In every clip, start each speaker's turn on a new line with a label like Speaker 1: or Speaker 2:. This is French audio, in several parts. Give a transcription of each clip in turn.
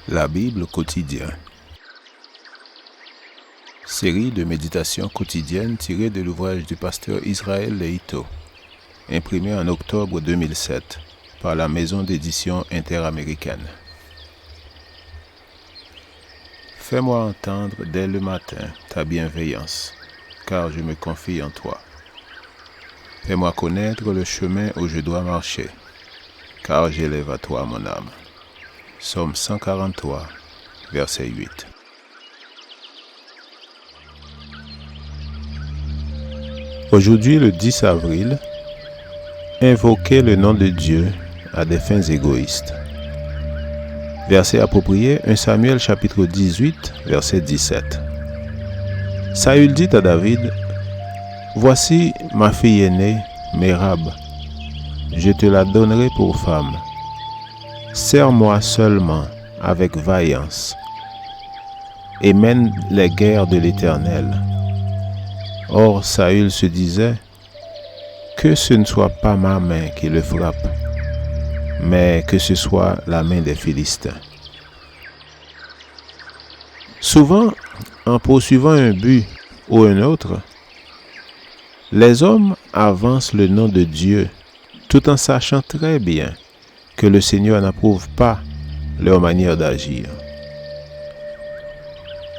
Speaker 1: La Bible quotidien. Série de méditations quotidiennes tirées de l'ouvrage du pasteur Israël Leito, imprimé en octobre 2007 par la maison d'édition interaméricaine. Fais-moi entendre dès le matin ta bienveillance, car je me confie en toi. Fais-moi connaître le chemin où je dois marcher, car j'élève à toi mon âme. Psaume 143, verset 8. Aujourd'hui, le 10 avril, invoquer le nom de Dieu à des fins égoïstes. Verset approprié, 1 Samuel chapitre 18, verset 17. Saül dit à David, « Voici ma fille aînée, Mérab. Je te la donnerai pour femme. Sers-moi seulement avec vaillance et mène les guerres de l'Éternel. » Or Saül se disait, « Que ce ne soit pas ma main qui le frappe, mais que ce soit la main des Philistins. » Souvent, en poursuivant un but ou un autre, les hommes avancent le nom de Dieu tout en sachant très bien que le Seigneur n'approuve pas leur manière d'agir.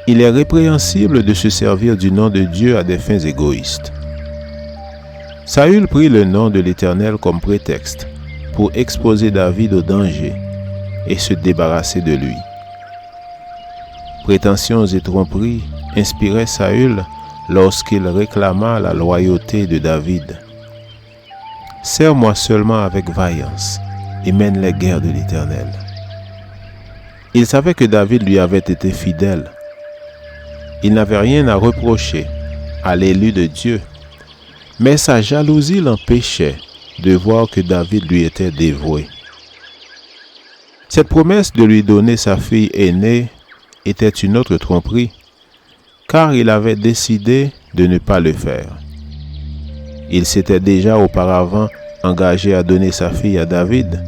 Speaker 1: Il est répréhensible de se servir du nom de Dieu à des fins égoïstes. Saül prit le nom de l'Éternel comme prétexte pour exposer David au danger et se débarrasser de lui. Prétentions et tromperies inspiraient Saül lorsqu'il réclama la loyauté de David. « Sers-moi seulement avec vaillance et mène les guerres de l'Éternel. » Il savait que David lui avait été fidèle. Il n'avait rien à reprocher à l'élu de Dieu, mais sa jalousie l'empêchait de voir que David lui était dévoué. Cette promesse de lui donner sa fille aînée était une autre tromperie, car il avait décidé de ne pas le faire. Il s'était déjà auparavant engagé à donner sa fille à David,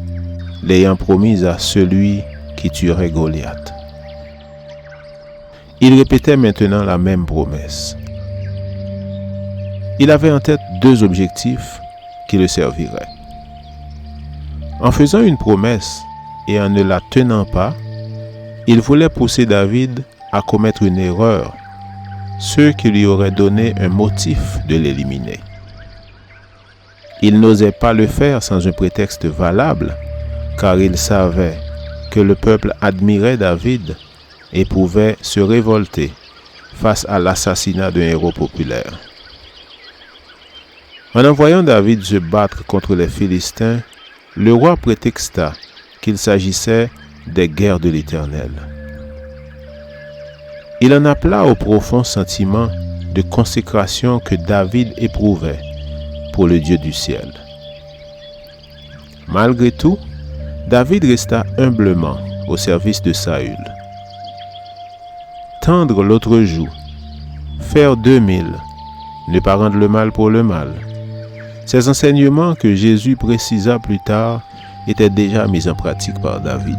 Speaker 1: l'ayant promise à celui qui tuerait Goliath. Il répétait maintenant la même promesse. Il avait en tête deux objectifs qui le serviraient. En faisant une promesse et en ne la tenant pas, il voulait pousser David à commettre une erreur, ce qui lui aurait donné un motif de l'éliminer. Il n'osait pas le faire sans un prétexte valable, car il savait que le peuple admirait David et pouvait se révolter face à l'assassinat d'un héros populaire. En envoyant David se battre contre les Philistins, le roi prétexta qu'il s'agissait des guerres de l'Éternel. Il en appela au profond sentiment de consécration que David éprouvait pour le Dieu du ciel. Malgré tout, David resta humblement au service de Saül. Tendre l'autre joue, faire 2000, ne pas rendre le mal pour le mal. Ces enseignements que Jésus précisa plus tard étaient déjà mis en pratique par David.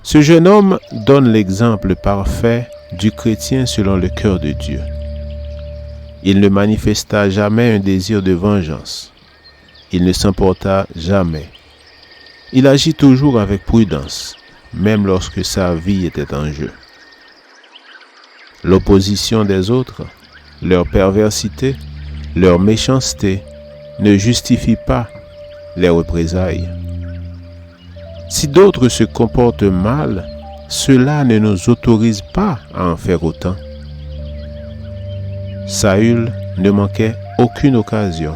Speaker 1: Ce jeune homme donne l'exemple parfait du chrétien selon le cœur de Dieu. Il ne manifesta jamais un désir de vengeance. Il ne s'emporta jamais. Il agit toujours avec prudence, même lorsque sa vie était en jeu. L'opposition des autres, leur perversité, leur méchanceté ne justifie pas les représailles. Si d'autres se comportent mal, cela ne nous autorise pas à en faire autant. Saül ne manquait aucune occasion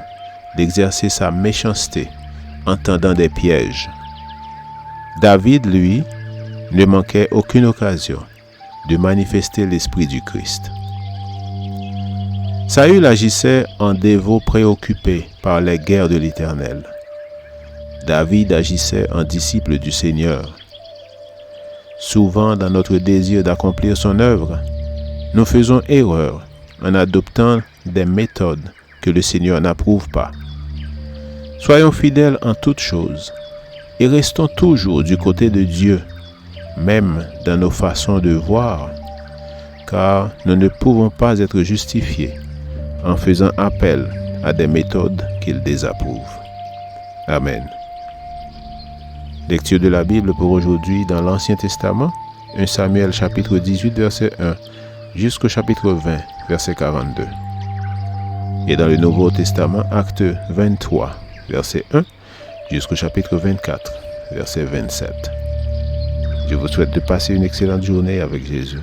Speaker 1: d'exercer sa méchanceté en tendant des pièges. David, lui, ne manquait aucune occasion de manifester l'esprit du Christ. Saül agissait en dévot préoccupé par les guerres de l'Éternel. David agissait en disciple du Seigneur. Souvent, dans notre désir d'accomplir son œuvre, nous faisons erreur en adoptant des méthodes que le Seigneur n'approuve pas. Soyons fidèles en toutes choses et restons toujours du côté de Dieu, même dans nos façons de voir, car nous ne pouvons pas être justifiés en faisant appel à des méthodes qu'il désapprouve. Amen. Lecture de la Bible pour aujourd'hui dans l'Ancien Testament, 1 Samuel chapitre 18 verset 1 jusqu'au chapitre 20 verset 42. Et dans le Nouveau Testament, Acte 23 verset 1 jusqu'au chapitre 24 verset 27. Je vous souhaite de passer une excellente journée avec Jésus.